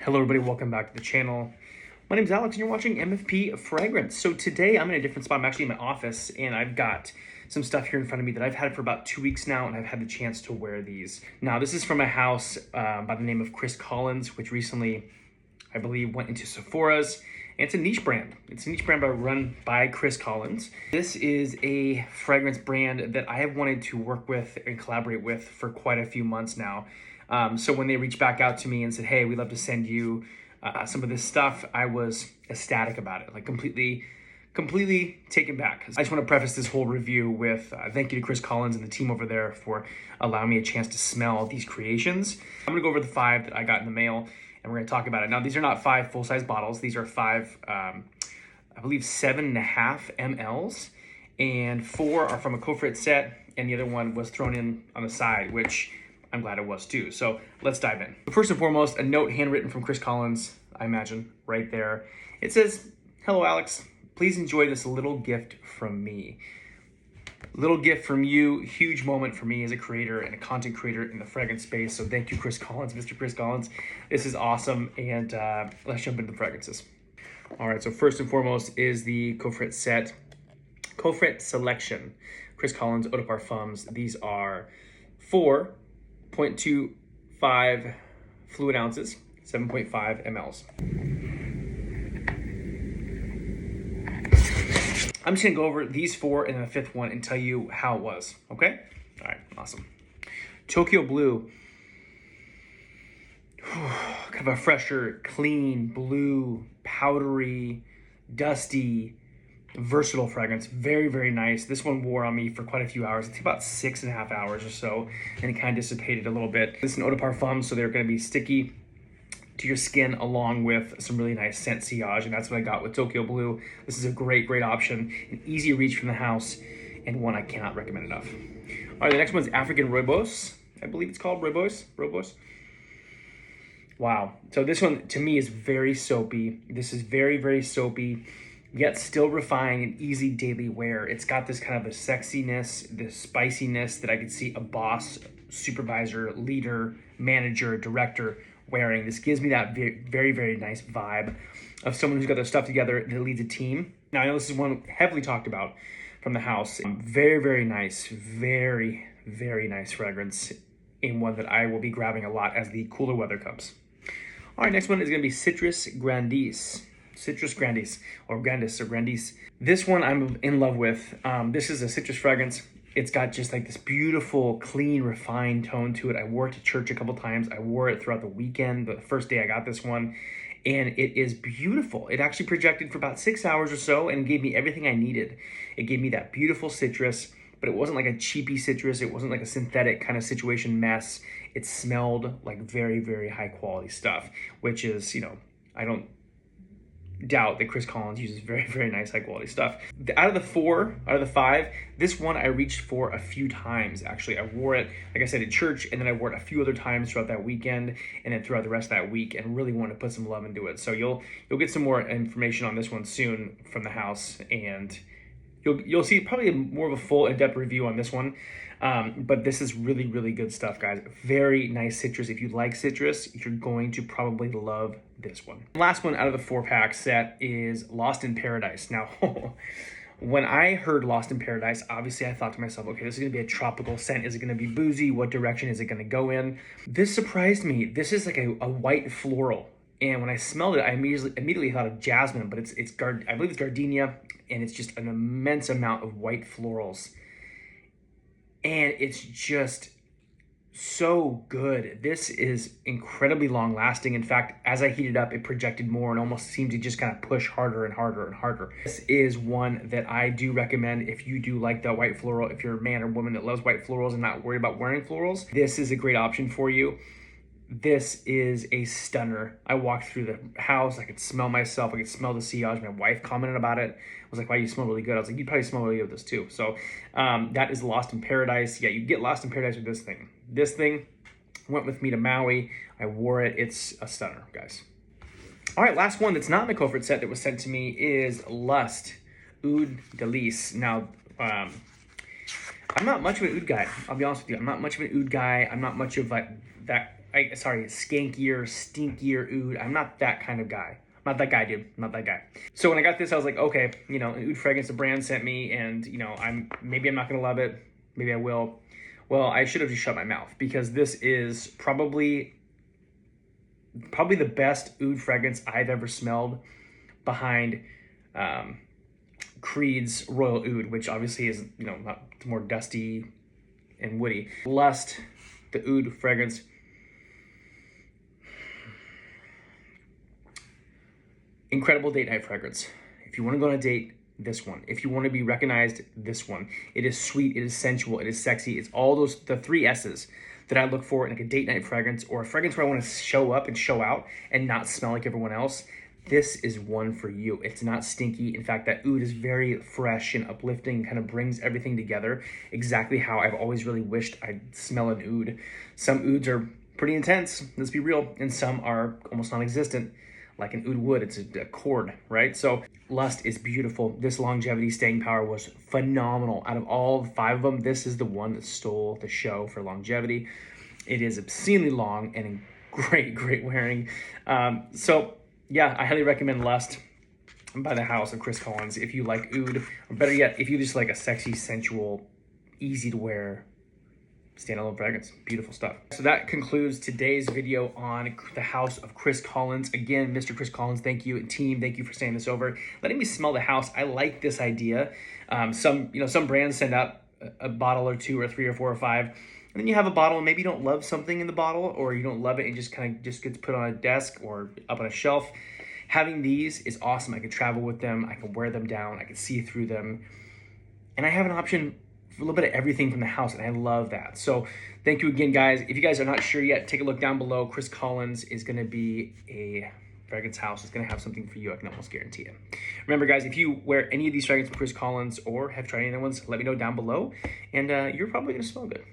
Hello everybody, welcome back to the channel. My name is Alex and you're watching MFP Fragrance. So today I'm in a different spot. I'm actually in my office and I've got some stuff here in front of me that I've had for about 2 weeks now, and I've had the chance to wear these. Now this is from a house by the name of Colognes, which recently, I believe, went into Sephora's. And it's a niche brand. It's a niche brand run by Colognes. This is a fragrance brand that I have wanted to work with and collaborate with for quite a few months now. So when they reached back out to me and said, hey, we'd love to send you some of this stuff, I was ecstatic about it, like completely taken back. I just want to preface this whole review with thank you to Colognes and the team over there for allowing me a chance to smell these creations. I'm gonna go over the 5 that I got in the mail and we're gonna talk about it. Now, these are not 5 full-size bottles. These are 5, I believe 7.5 mLs, and 4 are from a Cofrit set, and the other one was thrown in on the side, which I'm glad it was too. So let's dive in. First and foremost, a note handwritten from Colognes, I imagine, right there. It says, hello Alex, please enjoy this little gift from me. Little gift from you, huge moment for me as a creator and a content creator in the fragrance space. So thank you, Colognes, Mr. Colognes. This is awesome, and let's jump into the fragrances. All right, so first and foremost is the Cofrit set, Cofrit Selection, Colognes Eau de Parfums. These are 4.25 fluid ounces, 7.5 mLs. I'm just gonna go over these 4 and then the 5th one and tell you how it was, okay? All right, awesome. Tokyo Blue. Kind of a fresher, clean, blue, powdery, dusty, versatile fragrance. Very, very nice. This one wore on me for quite a few hours. It's about 6.5 hours or so, and it kind of dissipated a little bit. This is an eau de parfum, so they're gonna be sticky to your skin along with some really nice scent sillage, and that's what I got with Tokyo Blue. This is a great option, an easy reach from the house, and one I cannot recommend enough. All right, the next one's African Rooibos. I believe it's called Rooibos. Wow. So this one to me is very soapy. This is very soapy, yet still refined and easy daily wear. It's got this kind of a sexiness, this spiciness that I could see a boss, supervisor, leader, manager, director wearing. This gives me that very nice vibe of someone who's got their stuff together that leads a team. Now, I know this is one heavily talked about from the house. Very nice, very nice fragrance, and one that I will be grabbing a lot as the cooler weather comes. All right, next one is gonna be Citrus Grandis. Citrus Grandis, or Grandis. This one I'm in love with. This is a citrus fragrance. It's got just like this beautiful, clean, refined tone to it. I wore it to church a couple times. I wore it throughout the weekend, the first day I got this one, and it is beautiful. It actually projected for about 6 hours or so and gave me everything I needed. It gave me that beautiful citrus, but it wasn't like a cheapy citrus. It wasn't like a synthetic kind of situation mess. It smelled like very high quality stuff, which is, I don't doubt that Colognes uses very nice high quality stuff. Out of the 5, this one I reached for a few times. Actually, I wore it, like I said, at church, and then I wore it a few other times throughout that weekend, and then throughout the rest of that week, and really wanted to put some love into it. So you'll get some more information on this one soon from the house, and you'll see probably more of a full in-depth review on this one. But this is really good stuff, guys. Very nice citrus. If you like citrus, you're going to probably love this one. The last one out of the 4-pack set is Lost in Paradise. Now, when I heard Lost in Paradise, obviously I thought to myself, okay, this is gonna be a tropical scent. Is it gonna be boozy? What direction is it gonna go in? This surprised me. This is like a white floral. And when I smelled it, I immediately thought of jasmine, but I believe it's gardenia, and it's just an immense amount of white florals. And it's just so good. This is incredibly long lasting. In fact, as I heated up, it projected more and almost seemed to just kind of push harder and harder. This is one that I do recommend if you do like the white floral. If you're a man or woman that loves white florals and not worried about wearing florals, this is a great option for you. This is a stunner. I walked through the house. I could smell myself. I could smell the sillage. My wife commented about it. I was like, wow, you smell really good. I was like, you probably smell really good with this too. So that is Lost in Paradise. Yeah, you get Lost in Paradise with this thing. This thing went with me to Maui. I wore it. It's a stunner, guys. All right, last one that's not in the Cofrit set that was sent to me is Lust Oud Delice. Now, I'm not much of an oud guy. I'll be honest with you. I'm not much of an oud guy. I'm not much of like that sorry, skankier, stinkier oud. I'm not that kind of guy. I'm not that guy, dude. I'm not that guy. So when I got this, I was like, okay, you know, an oud fragrance the brand sent me, and you know, maybe I'm not gonna love it. Maybe I will. Well, I should have just shut my mouth, because this is probably the best oud fragrance I've ever smelled, behind Creed's Royal Oud, which obviously is, you know, not more dusty and woody. Lust, the oud fragrance. Incredible date night fragrance. If you want to go on a date, this one. If you want to be recognized, this one. It is sweet, it is sensual, it is sexy. It's all those, the 3 S's that I look for in like a date night fragrance, or a fragrance where I want to show up and show out and not smell like everyone else. This is one for you. It's not stinky. In fact, that oud is very fresh and uplifting, kind of brings everything together exactly how I've always really wished I'd smell an oud. Some ouds are pretty intense, let's be real, and some are almost non-existent, like an oud wood. It's a chord, right? So Lust is beautiful. This longevity staying power was phenomenal. Out of all 5 of them, this is the one that stole the show for longevity. It is obscenely long and in great wearing. So yeah, I highly recommend Lust by the house of Chris Colognes if you like oud, or better yet, if you just like a sexy, sensual, easy to wear standalone fragrance. Beautiful stuff. So that concludes today's video on the house of Chris Colognes. Again, Mr. Chris Colognes, thank you, and team, thank you for sending this over, letting me smell the house. I like this idea. Some brands send out a bottle or 2 or 3 or 4 or 5, and then you have a bottle and maybe you don't love something in the bottle, or you don't love it and just kind of just gets put on a desk or up on a shelf. Having these is awesome. I can travel with them, I can wear them down, I can see through them, and I have an option for a little bit of everything from the house, and I love that. So thank you again, guys. If you guys are not sure yet, take a look down below. Chris Colognes is going to be a fragrance house. It's going to have something for you, I can almost guarantee it. Remember, guys, if you wear any of these fragrances from Chris Colognes or have tried any other ones, let me know down below, and you're probably going to smell good.